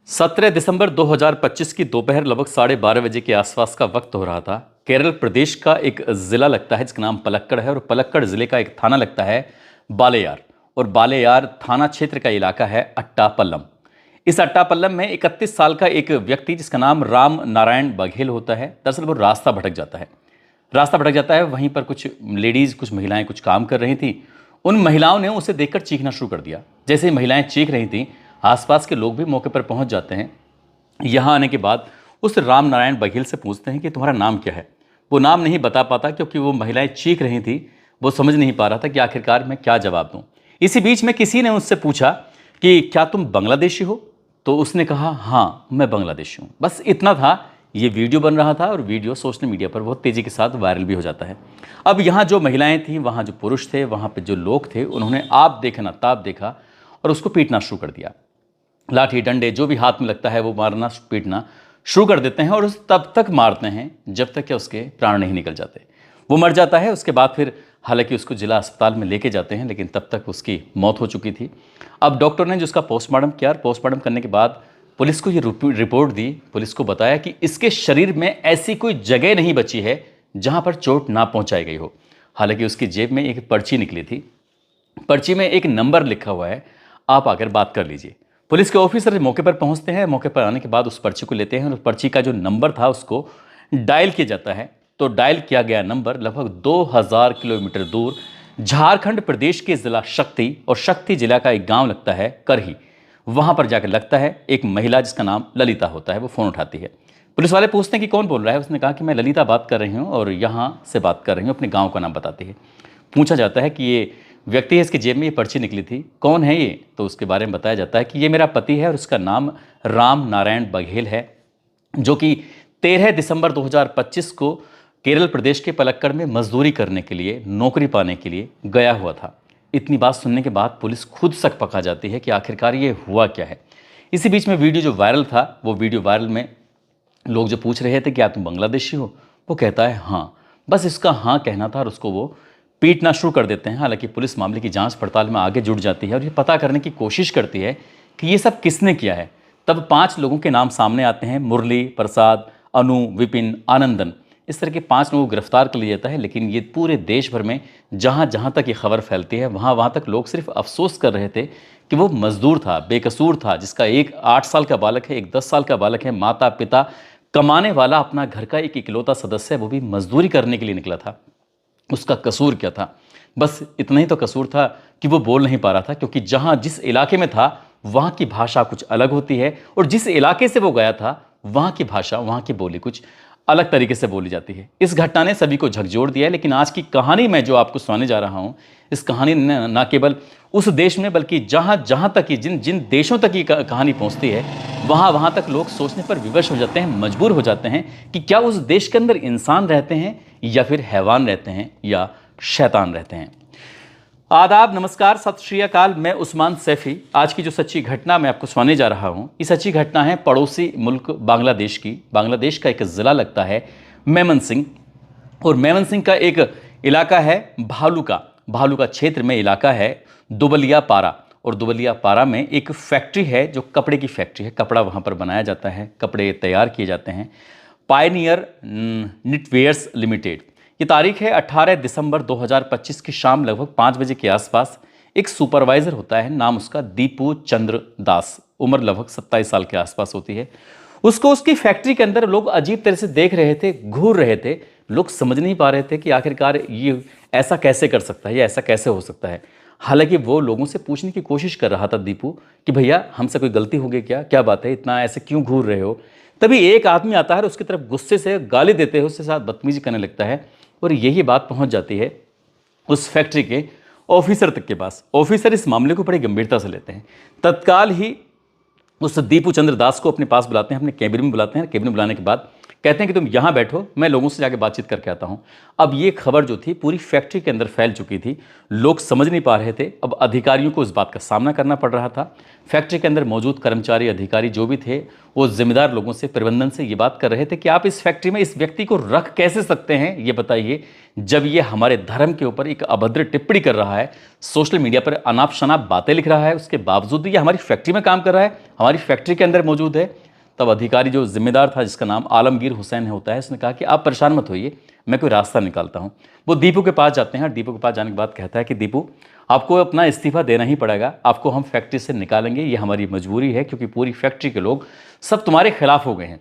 17 दिसंबर 2025 की दोपहर लगभग 12:30 बजे के आसपास का वक्त हो रहा था। केरल प्रदेश का एक जिला लगता है जिसका नाम पलक्कड़ है और पलक्कड़ जिले का एक थाना लगता है बालेयार। और बालेयार थाना क्षेत्र का इलाका है अट्टापल्लम। इस अट्टापल्लम में 31 साल का एक व्यक्ति जिसका नाम राम नारायण बघेल होता है। दरअसल वो रास्ता भटक जाता है। वहीं पर कुछ लेडीज, कुछ महिलाएं कुछ काम कर रही थी। उन महिलाओं ने उसे देखकर चीखना शुरू कर दिया। जैसे ही महिलाएं चीख रही थीं, आसपास के लोग भी मौके पर पहुंच जाते हैं। यहाँ आने के बाद उस राम नारायण बघेल से पूछते हैं कि तुम्हारा नाम क्या है। वो नाम नहीं बता पाता क्योंकि वो महिलाएं चीख रही थी। वो समझ नहीं पा रहा था कि आखिरकार मैं क्या जवाब दूं। इसी बीच में किसी ने उससे पूछा कि क्या तुम बांग्लादेशी हो? तो उसने कहा हाँ, मैं बांग्लादेशी हूँ। बस इतना था। ये वीडियो बन रहा था और वीडियो सोशल मीडिया पर बहुत तेज़ी के साथ वायरल भी हो जाता है। अब यहाँ जो महिलाएं थीं, वहाँ जो पुरुष थे, वहाँ पर जो लोग थे, उन्होंने आप देखा ना ताप देखा और उसको पीटना शुरू कर दिया। लाठी डंडे जो भी हाथ में लगता है वो मारना पीटना शुरू कर देते हैं और उसे तब तक मारते हैं जब तक कि उसके प्राण नहीं निकल जाते। वो मर जाता है। उसके बाद फिर हालांकि उसको जिला अस्पताल में लेके जाते हैं, लेकिन तब तक उसकी मौत हो चुकी थी। अब डॉक्टर ने जो उसका पोस्टमार्टम किया, पोस्टमार्टम करने के बाद पुलिस को ये रिपोर्ट दी। पुलिस को बताया कि इसके शरीर में ऐसी कोई जगह नहीं बची है जहाँ पर चोट ना पहुँचाई गई हो। हालांकि उसकी जेब में एक पर्ची निकली थी। पर्ची में एक नंबर लिखा हुआ है, आप आकर बात कर लीजिए। पुलिस के ऑफिसर मौके पर पहुंचते हैं। मौके पर आने के बाद उस पर्ची को लेते हैं और उस पर्ची का जो नंबर था उसको डायल किया जाता है। तो डायल किया गया नंबर लगभग 2000 किलोमीटर दूर झारखंड प्रदेश के जिला शक्ति और शक्ति जिला का एक गांव लगता है करही। वहां पर जाकर लगता है एक महिला जिसका नाम ललिता होता है। वो फ़ोन उठाती है। पुलिस वाले पूछते हैं कि कौन बोल रहा है। उसने कहा कि मैं ललिता बात कर रही हूँ और यहाँ से बात कर रही हूँ। अपने गाँव का नाम बताती है। पूछा जाता है कि ये व्यक्ति है, इसकी जेब में ये पर्ची निकली थी, कौन है ये? तो उसके बारे में बताया जाता है कि ये मेरा पति है और उसका नाम राम नारायण बघेल है, जो कि 13 दिसंबर 2025 को केरल प्रदेश के पलक्कड़ में मजदूरी करने के लिए, नौकरी पाने के लिए गया हुआ था। इतनी बात सुनने के बाद पुलिस खुद शक पका जाती है कि आखिरकार ये हुआ क्या है। इसी बीच में वीडियो जो वायरल था, वो वीडियो वायरल में लोग जो पूछ रहे थे कि आप तुम बांग्लादेशी हो, वो कहता है हाँ। बस इसका हाँ कहना था और उसको वो पीटना शुरू कर देते हैं। हालांकि पुलिस मामले की जांच पड़ताल में आगे जुट जाती है और ये पता करने की कोशिश करती है कि ये सब किसने किया है। तब 5 लोगों के नाम सामने आते हैं, मुरली, प्रसाद, अनु, विपिन, आनंदन। इस तरह के 5 लोगों को गिरफ्तार कर लिया जाता है। लेकिन ये पूरे देश भर में जहाँ जहाँ तक ये खबर फैलती है, वहाँ तक लोग सिर्फ अफसोस कर रहे थे कि वो मजदूर था, बेकसूर था, जिसका एक 8 साल का बालक है, एक 10 साल का बालक है, माता पिता, कमाने वाला अपना घर का एक इकलौता सदस्य है, वो भी मजदूरी करने के लिए निकला था। उसका कसूर क्या था? बस इतना ही तो कसूर था कि वो बोल नहीं पा रहा था, क्योंकि जहाँ जिस इलाके में था वहाँ की भाषा कुछ अलग होती है और जिस इलाके से वो गया था वहाँ की भाषा, वहाँ की बोली कुछ अलग तरीके से बोली जाती है। इस घटना ने सभी को झकझोर दिया है। लेकिन आज की कहानी मैं जो आपको सुनाने जा रहा हूँ, इस कहानी ने न केवल उस देश में बल्कि जहाँ जहाँ तक ही जिन देशों तक ये कहानी पहुँचती है, वहाँ तक लोग सोचने पर विवश हो जाते हैं, मजबूर हो जाते हैं कि क्या उस देश के अंदर इंसान रहते हैं या फिर हैवान रहते हैं या शैतान रहते हैं। आदाब, नमस्कार, सत श्री अकाल। मैं उस्मान सैफी। आज की जो सच्ची घटना मैं आपको सुनाने जा रहा हूँ, ये सच्ची घटना है पड़ोसी मुल्क बांग्लादेश की। बांग्लादेश का एक ज़िला लगता है मेमनसिंह और मेमनसिंह का एक इलाका है भालुका क्षेत्र में इलाका है दुबलियापारा। और दुबलियापारा में एक फैक्ट्री है जो कपड़े की फैक्ट्री है। कपड़ा वहाँ पर बनाया जाता है, कपड़े तैयार किए जाते हैं। Pioneer knitwears limited. ये तारीख है 18 दिसंबर 2025 की शाम लगभग 5 बजे के आसपास। एक सुपरवाइज़र होता है, नाम उसका दीपू चंद्र दास, उम्र लगभग 27 साल के आसपास होती है। उसको उसकी फैक्ट्री के अंदर लोग अजीब तरह से देख रहे थे, घूर रहे थे। लोग समझ नहीं पा रहे थे कि आखिरकार ये ऐसा कैसे कर सकता है या ऐसा कैसे हो सकता है। हालांकि वो लोगों से पूछने की कोशिश कर रहा था दीपू कि भैया हमसे कोई गलती हो गई क्या बात है, इतना ऐसे क्यों घूर रहे हो। तभी एक आदमी आता है और उसकी तरफ गुस्से से गाली देते हुए उसके साथ बदतमीजी करने लगता है और यही बात पहुंच जाती है उस फैक्ट्री के ऑफिसर तक के पास। ऑफिसर इस मामले को बड़ी गंभीरता से लेते हैं। तत्काल ही उस दीपू चंद्र दास को अपने पास बुलाते हैं, अपने कैबिन में बुलाते हैं। कैबिन में बुलाने के बाद कहते हैं कि तुम यहाँ बैठो, मैं लोगों से जाके बातचीत करके आता हूँ। अब ये खबर जो थी पूरी फैक्ट्री के अंदर फैल चुकी थी, लोग समझ नहीं पा रहे थे। अब अधिकारियों को इस बात का सामना करना पड़ रहा था। फैक्ट्री के अंदर मौजूद कर्मचारी, अधिकारी जो भी थे, वो जिम्मेदार लोगों से, प्रबंधन से ये बात कर रहे थे कि आप इस फैक्ट्री में इस व्यक्ति को रख कैसे सकते हैं, ये बताइए, जब ये हमारे धर्म के ऊपर एक अभद्र टिप्पणी कर रहा है, सोशल मीडिया पर अनाप शनाप बातें लिख रहा है, उसके बावजूद ये हमारी फैक्ट्री में काम कर रहा है, हमारी फैक्ट्री के अंदर मौजूद है। तब अधिकारी जो जिम्मेदार था, जिसका नाम आलमगीर हुसैन होता है, उसने कहा कि आप परेशान मत होइए, मैं कोई रास्ता निकालता हूँ। वो दीपू के पास जाते हैं और दीपू के पास जाने के बाद कहता है कि दीपू, आपको अपना इस्तीफा देना ही पड़ेगा, आपको हम फैक्ट्री से निकालेंगे, ये हमारी मजबूरी है, क्योंकि पूरी फैक्ट्री के लोग सब तुम्हारे खिलाफ हो गए हैं।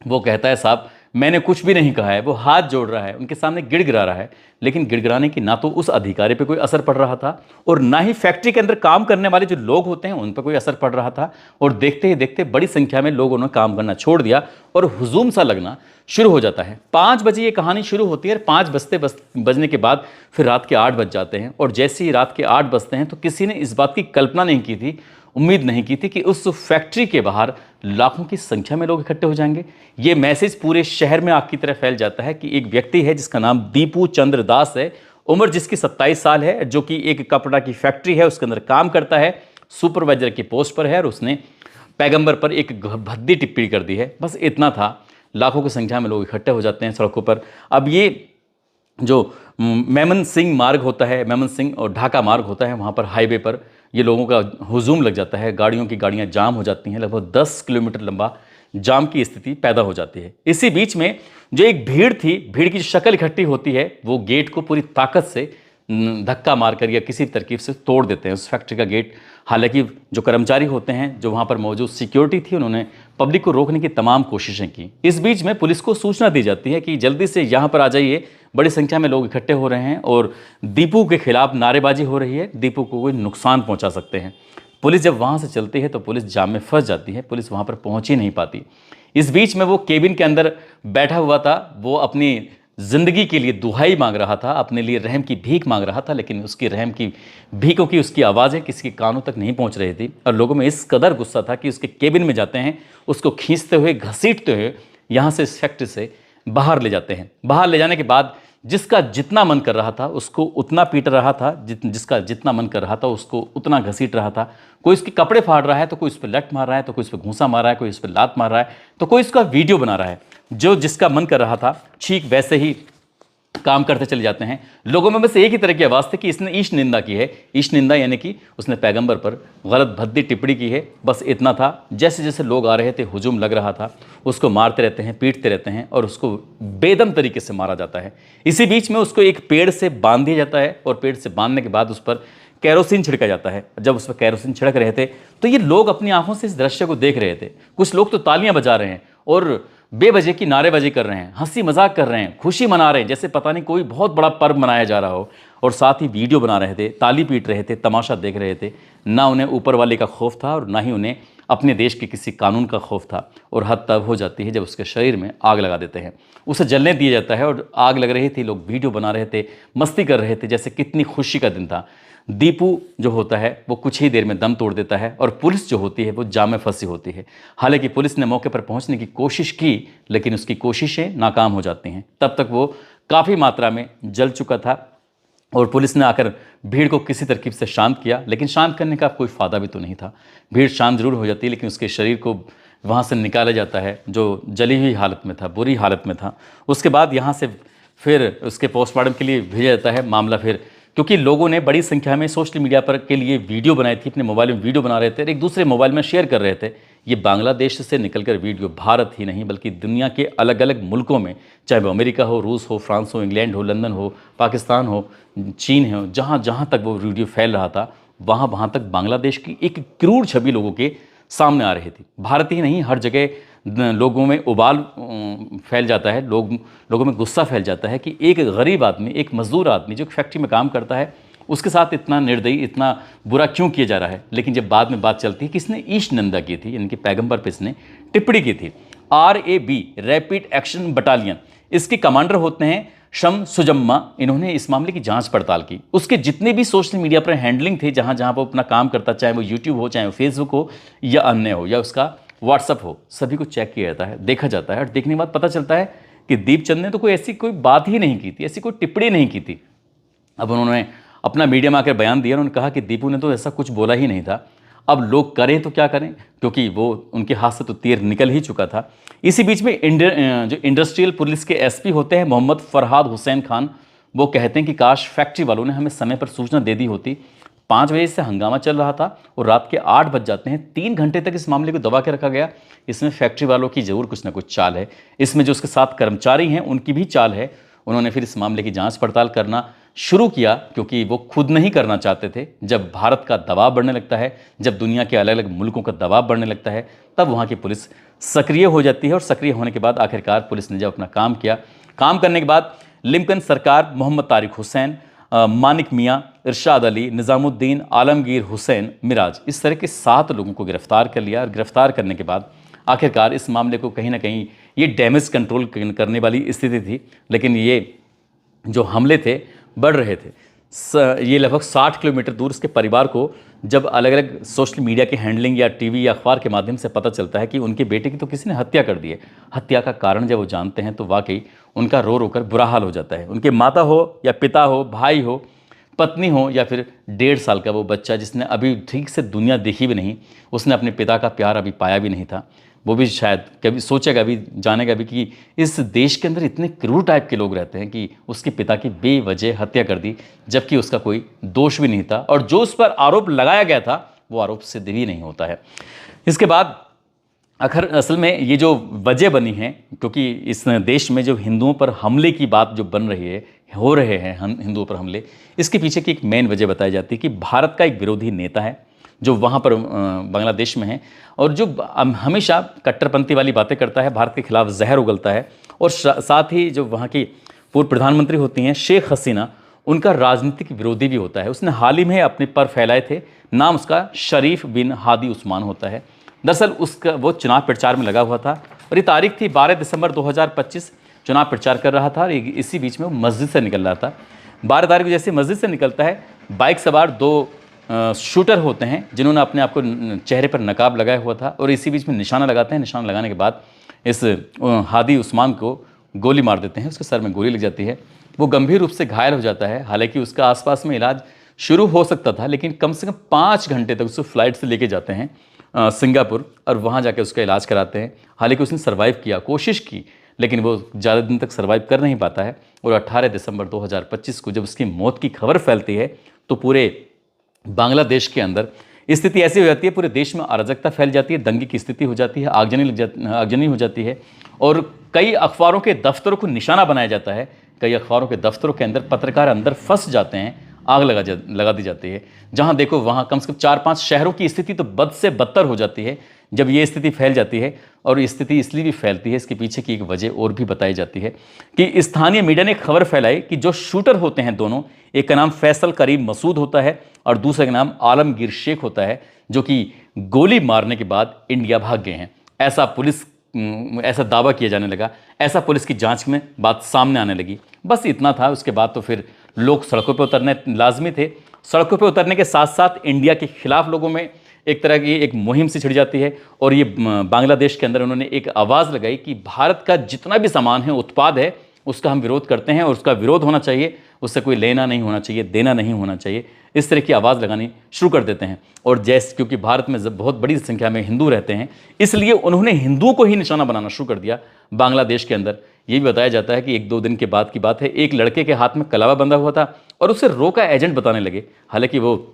वो कहता है साहब मैंने कुछ भी नहीं कहा है। वो हाथ जोड़ रहा है, उनके सामने गिड़गिड़ा रहा है, लेकिन गिड़गिड़ाने की ना तो उस अधिकारी पे कोई असर पड़ रहा था और ना ही फैक्ट्री के अंदर काम करने वाले जो लोग होते हैं उन पर कोई असर पड़ रहा था। और देखते ही देखते बड़ी संख्या में लोगों ने काम करना छोड़ दिया और हुजूम सा लगना शुरू हो जाता है। 5 बजे ये कहानी शुरू होती है और 5 बजने के बाद फिर रात के 8 बज जाते हैं। और जैसे ही रात के 8 बजते हैं तो किसी ने इस बात की कल्पना नहीं की थी, उम्मीद नहीं की थी कि उस फैक्ट्री के बाहर लाखों की संख्या में लोग इकट्ठे हो जाएंगे। ये मैसेज पूरे शहर में आग की तरह फैल जाता है कि एक व्यक्ति है जिसका नाम दीपू चंद्र दास है, उम्र जिसकी 27 साल है, जो कि एक कपड़ा की फैक्ट्री है उसके अंदर काम करता है, सुपरवाइजर की पोस्ट पर है और उसने पैगंबर पर एक भद्दी टिप्पणी कर दी है। बस इतना था, लाखों की संख्या में लोग इकट्ठे हो जाते हैं सड़कों पर। अब ये जो मेमन सिंह मार्ग होता है, मेमन सिंह और ढाका मार्ग होता है, वहाँ पर हाईवे पर ये लोगों का हुजूम लग जाता है, गाड़ियों की गाड़ियाँ जाम हो जाती हैं, लगभग 10 किलोमीटर लंबा जाम की स्थिति पैदा हो जाती है। इसी बीच में जो एक भीड़ थी, भीड़ की जो शक्ल इकट्ठी होती है, वो गेट को पूरी ताकत से धक्का मारकर या किसी तरकीब से तोड़ देते हैं उस फैक्ट्री का गेट। हालांकि जो कर्मचारी होते हैं, जो वहाँ पर मौजूद सिक्योरिटी थी, उन्होंने पब्लिक को रोकने की तमाम कोशिशें की। इस बीच में पुलिस को सूचना दी जाती है कि जल्दी से यहाँ पर आ जाइए, बड़ी संख्या में लोग इकट्ठे हो रहे हैं और दीपू के खिलाफ नारेबाजी हो रही है, दीपू को कोई नुकसान पहुँचा सकते हैं। पुलिस जब वहाँ से चलती है तो पुलिस जाम में फंस जाती है, पुलिस वहाँ पर पहुँच ही नहीं पाती। इस बीच में वो केबिन के अंदर बैठा हुआ था, वो अपनी ज़िंदगी के लिए दुहाई मांग रहा था, अपने लिए रहम की भीख मांग रहा था, लेकिन उसकी रहम की भीखों की उसकी आवाज़ें किसी के कानों तक नहीं पहुंच रही थी। और लोगों में इस कदर गुस्सा था कि उसके केबिन में जाते हैं, उसको खींचते हुए, घसीटते हुए यहाँ से, इस फैक्ट्री से बाहर ले जाते हैं। बाहर ले जाने के बाद जिसका जितना मन कर रहा था उसको उतना पीट रहा था, जिसका जितना मन कर रहा था उसको उतना घसीट रहा था। कोई उसके कपड़े फाड़ रहा है तो कोई उस पर लट मार रहा है, तो कोई उस पर घूंसा मार रहा है, कोई उस पर लात मार रहा है, तो कोई उसका वीडियो बना रहा है। जो जिसका मन कर रहा था ठीक वैसे ही काम करते चले जाते हैं। लोगों में बस एक ही तरह की आवाज़ थी कि इसने ईश निंदा की है। ईश निंदा यानी कि उसने पैगंबर पर गलत भद्दी टिप्पणी की है, बस इतना था। जैसे जैसे लोग आ रहे थे, हुजूम लग रहा था, उसको मारते रहते हैं, पीटते रहते हैं और उसको बेदम तरीके से मारा जाता है। इसी बीच में उसको एक पेड़ से बांध दिया जाता है और पेड़ से बांधने के बाद उस पर कैरोसिन छिड़का जाता है। जब उस पर कैरोसिन छिड़क रहे थे तो ये लोग अपनी आंखों से इस दृश्य को देख रहे थे। कुछ लोग तो तालियां बजा रहे हैं और बेवजह की नारेबाजी कर रहे हैं, हंसी मजाक कर रहे हैं, खुशी मना रहे हैं, जैसे पता नहीं कोई बहुत बड़ा पर्व मनाया जा रहा हो। और साथ ही वीडियो बना रहे थे, ताली पीट रहे थे, तमाशा देख रहे थे। ना उन्हें ऊपर वाले का खौफ था और ना ही उन्हें अपने देश के किसी कानून का खौफ था। और हद तब हो जाती है जब उसके शरीर में आग लगा देते हैं, उसे जलने दिया जाता है। और आग लग रही थी, लोग वीडियो बना रहे थे, मस्ती कर रहे थे, जैसे कितनी खुशी का दिन था। दीपू जो होता है वो कुछ ही देर में दम तोड़ देता है और पुलिस जो होती है वो जाम में फंसी होती है। हालांकि पुलिस ने मौके पर पहुंचने की कोशिश की, लेकिन उसकी कोशिशें नाकाम हो जाती हैं। तब तक वो काफ़ी मात्रा में जल चुका था और पुलिस ने आकर भीड़ को किसी तरकीब से शांत किया, लेकिन शांत करने का कोई फ़ायदा भी तो नहीं था। भीड़ शांत जरूर हो जाती है, लेकिन उसके शरीर को वहाँ से निकाला जाता है जो जली हुई हालत में था, बुरी हालत में था। उसके बाद यहाँ से फिर उसके पोस्टमार्टम के लिए भेजा जाता है। मामला फिर, क्योंकि लोगों ने बड़ी संख्या में सोशल मीडिया पर के लिए वीडियो बनाई थी, अपने मोबाइल में वीडियो बना रहे थे, एक दूसरे मोबाइल में शेयर कर रहे थे। ये बांग्लादेश से निकलकर वीडियो भारत ही नहीं बल्कि दुनिया के अलग अलग मुल्कों में, चाहे वो अमेरिका हो, रूस हो, फ्रांस हो, इंग्लैंड हो, लंदन हो, पाकिस्तान हो, चीन हो, जहाँ जहाँ तक वो वीडियो फैल रहा था वहाँ वहाँ तक बांग्लादेश की एक क्रूर छवि लोगों के सामने आ रही थी। भारत ही नहीं, हर जगह लोगों में उबाल फैल जाता है, लोगों में गुस्सा फैल जाता है कि एक गरीब आदमी, एक मजदूर आदमी जो फैक्ट्री में काम करता है, उसके साथ इतना निर्दयी, इतना बुरा क्यों किया जा रहा है। लेकिन जब बाद में बात चलती है कि इसने ईश निंदा की थी, यानी कि पैगंबर पर इसने टिप्पणी की थी। RAB रैपिड एक्शन बटालियन, इसके कमांडर होते हैं शम सुजम्मा। इन्होंने इस मामले की जांच पड़ताल की। उसके जितने भी सोशल मीडिया पर हैंडलिंग थे, जहां जहां वो अपना काम करता, चाहे वो यूट्यूब हो, चाहे वो फेसबुक हो या अन्य हो, या उसका व्हाट्सअप हो, सभी को चेक किया जाता है, देखा जाता है और देखने के बाद पता चलता है कि दीपचंद ने तो कोई ऐसी कोई बात ही नहीं की थी, ऐसी कोई टिप्पणी नहीं की थी। अब उन्होंने अपना मीडिया में आकर बयान दिया, उन्होंने कहा कि दीपू ने तो ऐसा कुछ बोला ही नहीं था। अब लोग करें तो क्या करें, क्योंकि वो उनके हाथ से तो तीर निकल ही चुका था। इसी बीच में जो इंडस्ट्रियल पुलिस के एसपी होते हैं मोहम्मद फरहाद हुसैन खान, वो कहते हैं कि काश फैक्ट्री वालों ने हमें समय पर सूचना दे दी होती। 5 बजे से हंगामा चल रहा था और रात के 8 बज जाते हैं। 3 घंटे तक इस मामले को दबा के रखा गया। इसमें फैक्ट्री वालों की जरूर कुछ ना कुछ चाल है, इसमें जो उसके साथ कर्मचारी हैं उनकी भी चाल है। उन्होंने फिर इस मामले की जांच पड़ताल करना शुरू किया, क्योंकि वो खुद नहीं करना चाहते थे। जब भारत का दबाव बढ़ने लगता है, जब दुनिया के अलग अलग मुल्कों का दबाव बढ़ने लगता है, तब वहाँ की पुलिस सक्रिय हो जाती है। और सक्रिय होने के बाद आखिरकार पुलिस ने जब अपना काम किया, काम करने के बाद लिंकन सरकार, मोहम्मद तारिक हुसैन, मानिक मियाँ, इरशाद अली, निज़ामुद्दीन, आलमगीर हुसैन, मिराज, इस तरह के 7 लोगों को गिरफ्तार कर लिया। और गिरफ्तार करने के बाद आखिरकार इस मामले को कहीं ना कहीं ये डैमेज कंट्रोल करने वाली स्थिति थी। लेकिन ये जो हमले थे बढ़ रहे थे। ये लगभग 60 किलोमीटर दूर उसके परिवार को जब अलग अलग सोशल मीडिया के हैंडलिंग या टीवी या अखबार के माध्यम से पता चलता है कि उनके बेटे की तो किसी ने हत्या कर दी है, हत्या का कारण जब वो जानते हैं तो वाकई उनका रो रो कर बुरा हाल हो जाता है। उनके माता हो या पिता हो, भाई हो, पत्नी हो, या फिर 1.5 साल का वो बच्चा जिसने अभी ठीक से दुनिया देखी भी नहीं, उसने अपने पिता का प्यार अभी पाया भी नहीं था, वो भी शायद कभी सोचेगा भी, जानेगा भी कि इस देश के अंदर इतने क्रूर टाइप के लोग रहते हैं कि उसके पिता की बेवजह हत्या कर दी, जबकि उसका कोई दोष भी नहीं था और जो उस पर आरोप लगाया गया था वो आरोप सिद्ध भी नहीं होता है। इसके बाद असल में ये जो वजह बनी है, क्योंकि इस देश में जो हिंदुओं पर हमले की बात जो बन रही है, हो रहे हैं हिंदुओं पर हमले, इसके पीछे की एक मेन वजह बताई जाती है कि भारत का एक विरोधी नेता है जो वहाँ पर बांग्लादेश में है और जो हमेशा कट्टरपंथी वाली बातें करता है, भारत के खिलाफ जहर उगलता है। और साथ ही जो वहाँ की पूर्व प्रधानमंत्री होती हैं शेख हसीना, उनका राजनीतिक विरोधी भी होता है। उसने हाल ही में अपने पर फैलाए थे, नाम उसका शरीफ बिन हादी उस्मान होता है। दरअसल उसका वो चुनाव प्रचार में लगा हुआ था और ये तारीख थी 12 दिसंबर 2025, चुनाव प्रचार कर रहा था और इसी बीच में वो मस्जिद से निकल रहा था। 12 तारीख को जैसे मस्जिद से निकलता है, बाइक सवार 2 शूटर होते हैं जिन्होंने अपने आप को चेहरे पर नकाब लगाया हुआ था और इसी बीच में निशाना लगाते हैं। निशाना लगाने के बाद इस हादी उस्मान को गोली मार देते हैं, उसके सर में गोली लग जाती है, वो गंभीर रूप से घायल हो जाता है। हालांकि उसका आसपास में इलाज शुरू हो सकता था, लेकिन कम से कम 5 घंटे तक उसको फ्लाइट से लेके जाते हैं सिंगापुर और वहाँ जाके उसका इलाज कराते हैं। हालांकि उसने सर्वाइव किया, कोशिश की, लेकिन वो ज़्यादा दिन तक सर्वाइव कर नहीं पाता है। और 18 दिसंबर 2025 को जब उसकी मौत की खबर फैलती है तो पूरे बांग्लादेश के अंदर स्थिति ऐसी हो जाती है, पूरे देश में अराजकता फैल जाती है, दंगे की स्थिति हो जाती है, आगजनी हो जाती है और कई अखबारों के दफ्तरों को निशाना बनाया जाता है। कई अखबारों के दफ्तरों के अंदर पत्रकार अंदर फंस जाते हैं, आग लगा दी जाती है। जहां देखो वहां कम से कम 4-5 शहरों की स्थिति तो बद से बदतर हो जाती है जब ये स्थिति फैल जाती है। और ये स्थिति इसलिए भी फैलती है, इसके पीछे की एक वजह और भी बताई जाती है कि स्थानीय मीडिया ने खबर फैलाई कि जो शूटर होते हैं दोनों, एक का नाम फैसल करीम मसूद होता है और दूसरे का नाम आलमगीर शेख होता है, जो कि गोली मारने के बाद इंडिया भाग गए हैं। ऐसा दावा किया जाने लगा, ऐसा पुलिस की जांच में बात सामने आने लगी। बस इतना था। उसके बाद तो फिर लोग सड़कों पर उतरने लाजमी थे। सड़कों पर उतरने के साथ साथ इंडिया के खिलाफ लोगों में एक तरह की एक मुहिम सी छिड़ जाती है और ये बांग्लादेश के अंदर उन्होंने एक आवाज़ लगाई कि भारत का जितना भी सामान है, उत्पाद है, उसका हम विरोध करते हैं और उसका विरोध होना चाहिए, उससे कोई लेना नहीं होना चाहिए, देना नहीं होना चाहिए। इस तरह की आवाज़ लगानी शुरू कर देते हैं। और क्योंकि भारत में बहुत बड़ी संख्या में हिंदू रहते हैं, इसलिए उन्होंने हिंदुओं को ही निशाना बनाना शुरू कर दिया बांग्लादेश के अंदर। ये भी बताया जाता है कि 1-2 दिन के बाद की बात है, एक लड़के के हाथ में कलावा बंधा हुआ था और उसे रो का एजेंट बताने लगे। हालांकि वो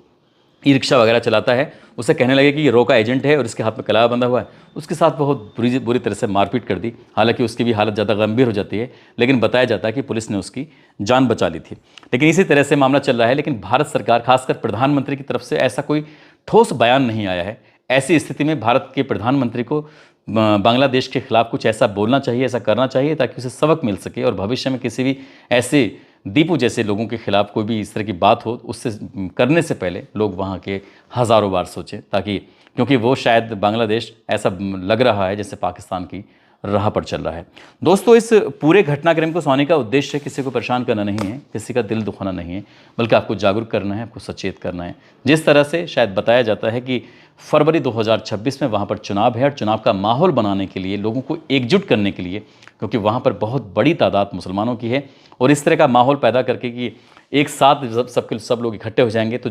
ई रिक्शा वगैरह चलाता है, उसे कहने लगे कि ये रो का एजेंट है और इसके हाथ में कलावा बंधा हुआ है। उसके साथ बहुत बुरी तरह से मारपीट कर दी। हालांकि उसकी भी हालत ज़्यादा गंभीर हो जाती है, लेकिन बताया जाता है कि पुलिस ने उसकी जान बचा ली थी। लेकिन इसी तरह से मामला चल रहा है। लेकिन भारत सरकार, खासकर प्रधानमंत्री की तरफ से ऐसा कोई ठोस बयान नहीं आया है। ऐसी स्थिति में भारत के प्रधानमंत्री को बांग्लादेश के खिलाफ कुछ ऐसा बोलना चाहिए, ऐसा करना चाहिए ताकि उसे सबक मिल सके और भविष्य में किसी भी ऐसे दीपू जैसे लोगों के खिलाफ कोई भी इस तरह की बात हो, उससे करने से पहले लोग वहाँ के हज़ारों बार सोचें, ताकि क्योंकि वो शायद बांग्लादेश ऐसा लग रहा है जैसे पाकिस्तान की राह पर चल रहा है। दोस्तों, इस पूरे घटनाक्रम को सुनाने का उद्देश्य किसी को परेशान करना नहीं है, किसी का दिल दुखाना नहीं है, बल्कि आपको जागरूक करना है, आपको सचेत करना है। जिस तरह से शायद बताया जाता है कि फरवरी 2026 में वहाँ पर चुनाव है और चुनाव का माहौल बनाने के लिए, लोगों को एकजुट करने के लिए, क्योंकि वहाँ पर बहुत बड़ी तादाद मुसलमानों की है, और इस तरह का माहौल पैदा करके कि एक साथ सब लोग इकट्ठे हो जाएंगे, तो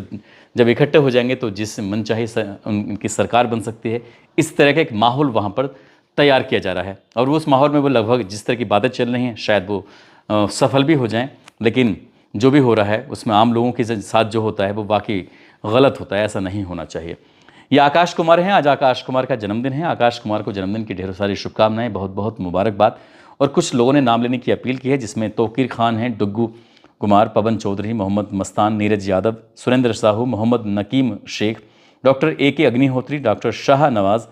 जब इकट्ठे हो जाएंगे तो जिस मनचाही उनकी सरकार बन सकती है, इस तरह का एक माहौल वहाँ पर तैयार किया जा रहा है। और उस माहौल में वो लगभग जिस तरह की बातें चल रही हैं, शायद वो सफल भी हो जाएं, लेकिन जो भी हो रहा है उसमें आम लोगों के साथ जो होता है वो वाकई गलत होता है, ऐसा नहीं होना चाहिए। ये आकाश कुमार हैं, आज आकाश कुमार का जन्मदिन है। आकाश कुमार को जन्मदिन की ढेरों सारी शुभकामनाएं, बहुत बहुत मुबारकबाद। और कुछ लोगों ने नाम लेने की अपील की है, जिसमें तौकीर खान हैं, Duggu Kumar, Pawan Chaudhary, Mohammad Mastan, Neeraj Yadav, Surendra Sahu, Mohammad Nakeem Sheikh, doctor AK Agnihotri, doctor Shah Nawaz,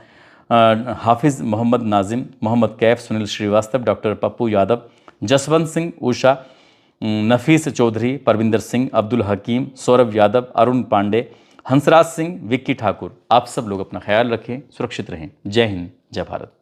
Hafiz Mohammad Nazim, Mohammad Kaif, Sunil Srivastava, doctor Pappu Yadav, Jaswant Singh, Usha, Nafees Chaudhary, Parvinder Singh, Abdul Hakim, Saurabh Yadav, Arun Pandey, Hansraj Singh, Vicky Thakur. आप सब लोग अपना ख्याल रखें, सुरक्षित रहें। जय हिंद, जय भारत।